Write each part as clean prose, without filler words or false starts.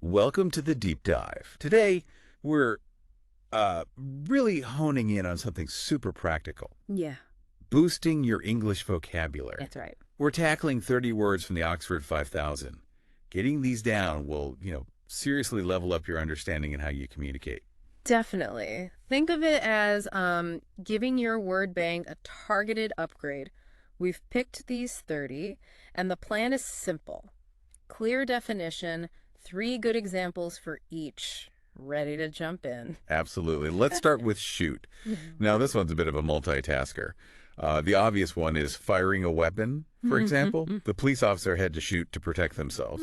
Welcome to the deep dive. Today, we're really honing in on something super practical. Yeah. Boosting your English vocabulary. That's right. We're tackling 30 words from the Oxford 5000. Getting these down will, seriously level up your understanding and how you communicate. Definitely. Think of it as giving your word bank a targeted upgrade. We've picked these 30, and the plan is simple. Clear definition, 3 good examples for each. Ready to jump in. Absolutely. Let's start with shoot. Now, this one's a bit of a multitasker. The obvious one is firing a weapon, for example. The police officer had to shoot to protect themselves.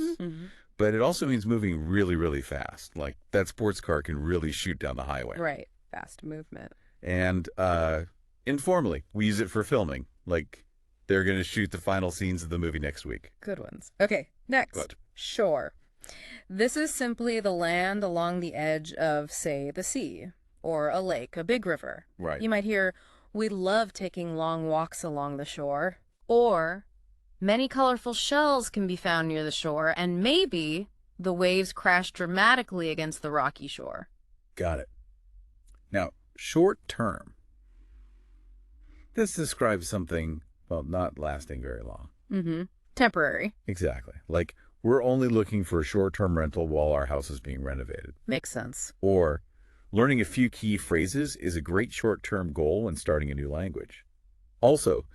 But it also means moving really, really fast. Like that sports car can really shoot down the highway. Right. Fast movement. And informally, we use it for filming. Like they're going to shoot the final scenes of the movie next week. Good ones. Okay, next. Good. Shore. This is simply the land along the edge of, say, the sea or a lake, a big river. Right. You might hear, we love taking long walks along the shore. Or, many colorful shells can be found near the shore, and maybe the waves crash dramatically against the rocky shore. Got it. Now, short term. This describes something, well, not lasting very long. Temporary. Exactly. Like, we're only looking for a short-term rental while our house is being renovated. Makes sense. Or, learning a few key phrases is a great short-term goal when starting a new language. Also,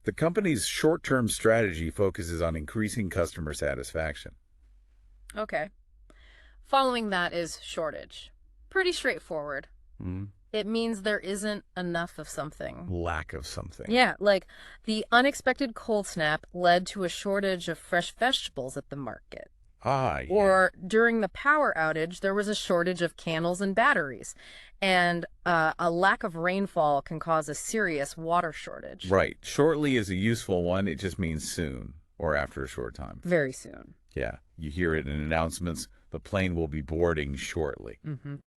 the company's short-term strategy focuses on increasing customer satisfaction. Okay. Following that is shortage. Pretty straightforward. It means there isn't enough of something. Lack of something. Yeah, like the unexpected cold snap led to a shortage of fresh vegetables at the market. Yeah. Or during the power outage, there was a shortage of candles and batteries. And a lack of rainfall can cause a serious water shortage. Right. Shortly is a useful one. It just means soon or after a short time. Very soon. Yeah. You hear it in announcements. The plane will be boarding shortly.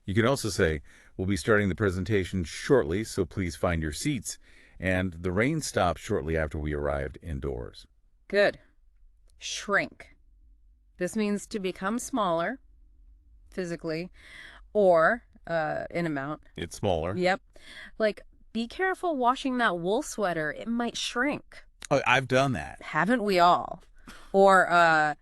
You can also say, we'll be starting the presentation shortly, so please find your seats. And the rain stopped shortly after we arrived indoors. Good. Shrink. This means to become smaller, physically, or in amount. It's smaller. Yep. Like, be careful washing that wool sweater. It might shrink. Oh, I've done that. Haven't we all? Or,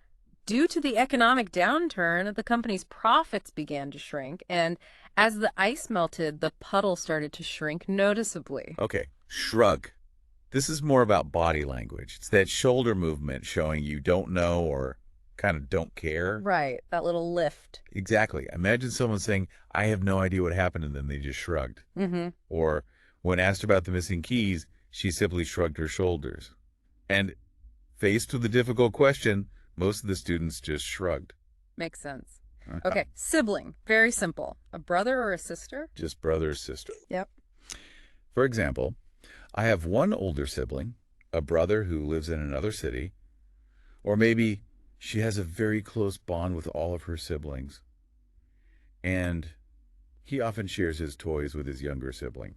due to the economic downturn, the company's profits began to shrink, and as the ice melted, the puddle started to shrink noticeably. Okay, shrug. This is more about body language. It's that shoulder movement showing you don't know or kind of don't care. Right, that little lift. Exactly. Imagine someone saying, I have no idea what happened, and then they just shrugged. Or when asked about the missing keys, she simply shrugged her shoulders. And faced with a difficult question, most of the students just shrugged. Makes sense. Okay, sibling. Very simple. A brother or a sister? Just brother or sister. Yep. For example, I have one older sibling, a brother who lives in another city, or maybe she has a very close bond with all of her siblings, and he often shares his toys with his younger sibling.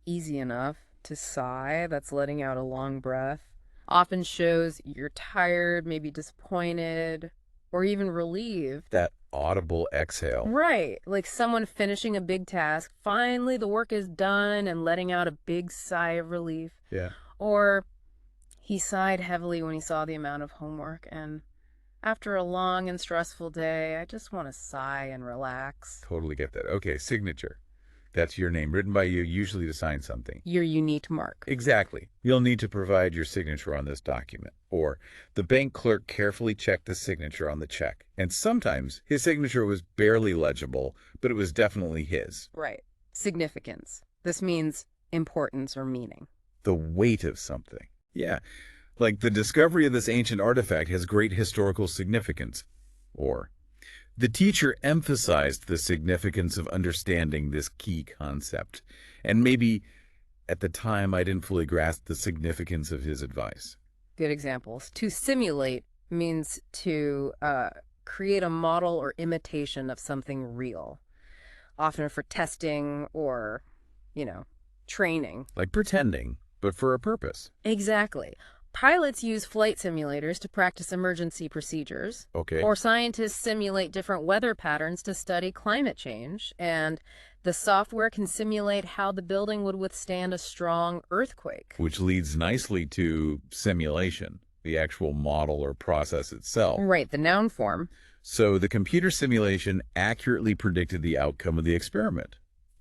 Easy enough. To sigh, that's letting out a long breath. Often shows you're tired, maybe disappointed, or even relieved. That audible exhale. Right, like someone finishing a big task. Finally, the work is done and letting out a big sigh of relief. Yeah. Or he sighed heavily when he saw the amount of homework, and after a long and stressful day, I just want to sigh and relax. Totally get that. Okay, signature. That's your name, written by you, usually to sign something. Your unique mark. Exactly. You'll need to provide your signature on this document. Or the bank clerk carefully checked the signature on the check. And sometimes his signature was barely legible, but it was definitely his. Right. Significance. This means importance or meaning. The weight of something. Yeah. Like the discovery of this ancient artifact has great historical significance. Or the teacher emphasized the significance of understanding this key concept, and maybe at the time I didn't fully grasp the significance of his advice. Good examples. To simulate means to create a model or imitation of something real, often for testing or, training. Like pretending, but for a purpose. Exactly. Pilots use flight simulators to practice emergency procedures. Okay. Or scientists simulate different weather patterns to study climate change. And the software can simulate how the building would withstand a strong earthquake. Which leads nicely to simulation, the actual model or process itself. Right, the noun form. So the computer simulation accurately predicted the outcome of the experiment.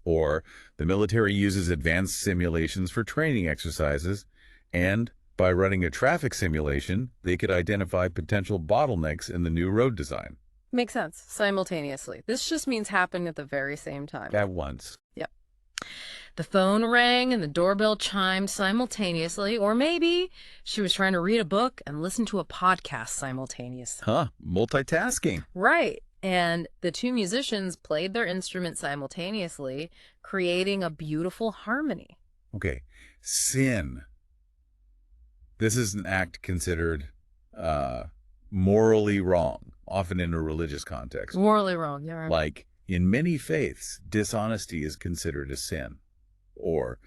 Or the military uses advanced simulations for training exercises, and by running a traffic simulation, they could identify potential bottlenecks in the new road design. Makes sense. Simultaneously. This just means happening at the very same time. At once. Yep. The phone rang and the doorbell chimed simultaneously, or maybe she was trying to read a book and listen to a podcast simultaneously. Huh, multitasking. Right. And the two musicians played their instrument simultaneously, creating a beautiful harmony. Okay, sin. This is an act considered morally wrong, often in a religious context. Morally wrong, yeah. Right. Like, in many faiths, dishonesty is considered a sin. Or,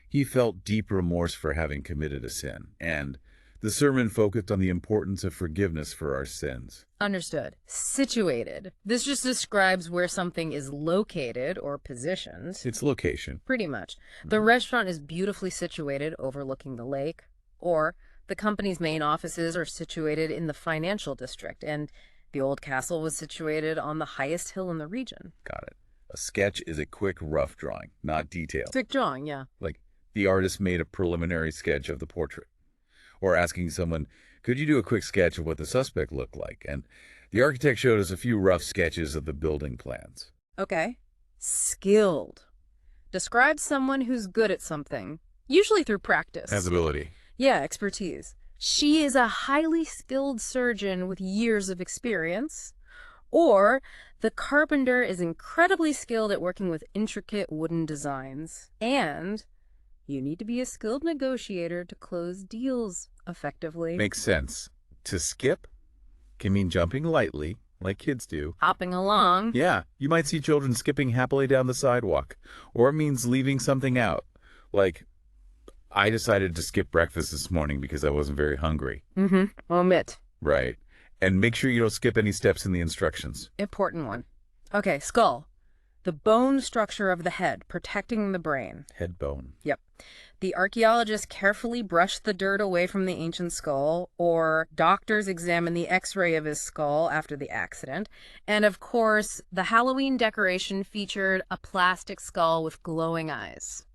he felt deep remorse for having committed a sin. And the sermon focused on the importance of forgiveness for our sins. Understood. Situated. This just describes where something is located or positioned. Its location. Pretty much. The restaurant is beautifully situated overlooking the lake. Or the company's main offices are situated in the financial district, and the old castle was situated on the highest hill in the region. Got it. A sketch is a quick, rough drawing, not detailed. Quick drawing, yeah. Like, the artist made a preliminary sketch of the portrait. Or asking someone, could you do a quick sketch of what the suspect looked like? And the architect showed us a few rough sketches of the building plans. Okay. Skilled. Describes someone who's good at something, usually through practice. Has ability. Yeah, expertise. She is a highly skilled surgeon with years of experience. Or the carpenter is incredibly skilled at working with intricate wooden designs. And you need to be a skilled negotiator to close deals effectively. Makes sense. To skip can mean jumping lightly, like kids do. Hopping along. Yeah, you might see children skipping happily down the sidewalk. Or it means leaving something out. Like, I decided to skip breakfast this morning because I wasn't very hungry. Omit. Right. And make sure you don't skip any steps in the instructions. Important one. Okay, skull. The bone structure of the head, protecting the brain. Head bone. Yep. The archaeologists carefully brushed the dirt away from the ancient skull, or doctors examined the x-ray of his skull after the accident. And of course, the Halloween decoration featured a plastic skull with glowing eyes.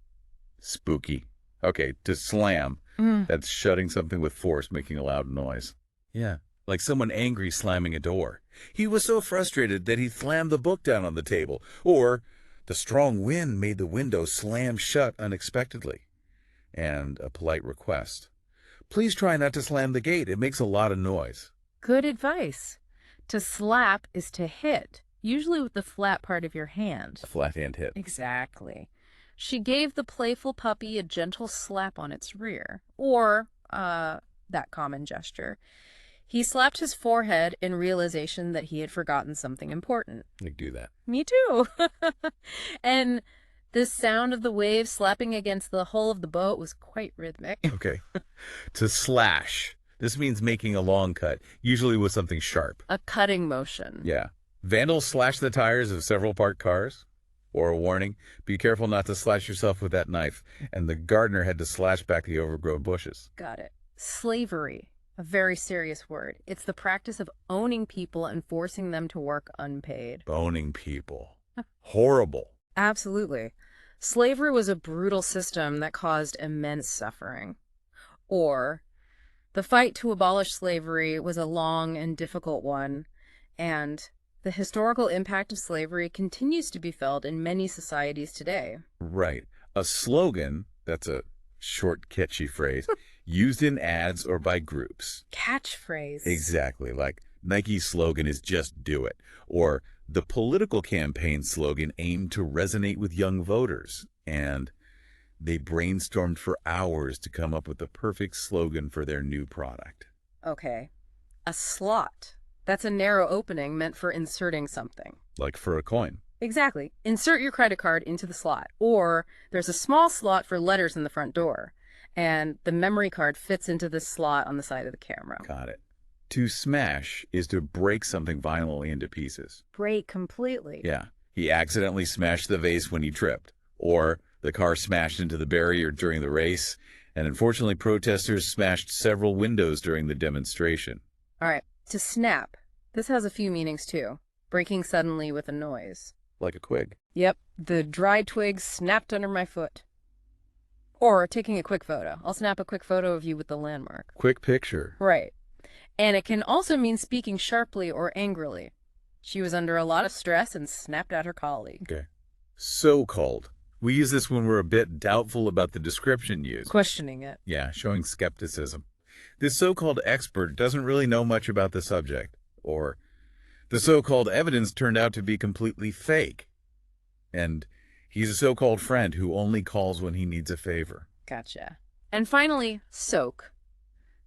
Spooky. Okay, to slam. That's shutting something with force, making a loud noise. Yeah, like someone angry slamming a door. He was so frustrated that he slammed the book down on the table. Or the strong wind made the window slam shut unexpectedly. And a polite request. Please try not to slam the gate. It makes a lot of noise. Good advice. To slap is to hit, usually with the flat part of your hand. A flat hand hit. Exactly. She gave the playful puppy a gentle slap on its rear, or that common gesture. He slapped his forehead in realization that he had forgotten something important. Like, do that. Me too. And the sound of the waves slapping against the hull of the boat was quite rhythmic. Okay. To slash. This means making a long cut, usually with something sharp. A cutting motion. Yeah. Vandals slashed the tires of several parked cars. Or a warning, be careful not to slash yourself with that knife. And the gardener had to slash back the overgrown bushes. Got it. Slavery. A very serious word. It's the practice of owning people and forcing them to work unpaid. Owning people. Horrible. Absolutely. Slavery was a brutal system that caused immense suffering. Or, the fight to abolish slavery was a long and difficult one, and the historical impact of slavery continues to be felt in many societies today. Right. A slogan, that's a short, catchy phrase, used in ads or by groups. Catchphrase. Exactly. Like Nike's slogan is just do it. Or the political campaign slogan aimed to resonate with young voters. And they brainstormed for hours to come up with the perfect slogan for their new product. Okay. A slot. That's a narrow opening meant for inserting something. Like for a coin. Exactly. Insert your credit card into the slot. Or there's a small slot for letters in the front door. and the memory card fits into the slot on the side of the camera. Got it. To smash is to break something violently into pieces. Break completely. Yeah. He accidentally smashed the vase when he tripped. Or the car smashed into the barrier during the race. And unfortunately, protesters smashed several windows during the demonstration. All right. To snap. This has a few meanings too. Breaking suddenly with a noise. Like a twig. Yep. The dry twig snapped under my foot. Or taking a quick photo. I'll snap a quick photo of you with the landmark. Quick picture. Right. And it can also mean speaking sharply or angrily. She was under a lot of stress and snapped at her colleague. Okay. So-called. We use this when we're a bit doubtful about the description used. Questioning it. Yeah, showing skepticism. This so-called expert doesn't really know much about the subject. Or the so-called evidence turned out to be completely fake. And he's a so-called friend who only calls when he needs a favor. Gotcha. And finally, soak.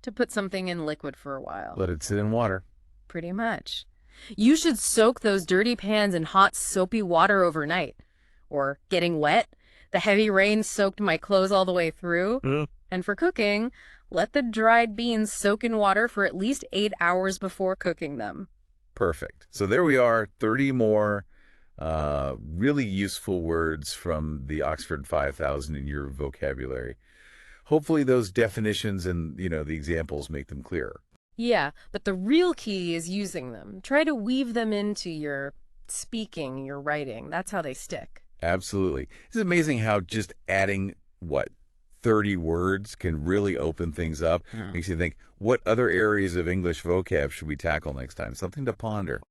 To put something in liquid for a while. Let it sit in water. Pretty much. You should soak those dirty pans in hot, soapy water overnight. Or getting wet. The heavy rain soaked my clothes all the way through. And for cooking, let the dried beans soak in water for at least 8 hours before cooking them. Perfect. So there we are, 30 more really useful words from the Oxford 5000 in your vocabulary. Hopefully those definitions and, the examples make them clearer. Yeah, but the real key is using them. Try to weave them into your speaking, your writing. That's how they stick. Absolutely. It's amazing how just adding, 30 words can really open things up. Makes you think, what other areas of English vocab should we tackle next time? Something to ponder.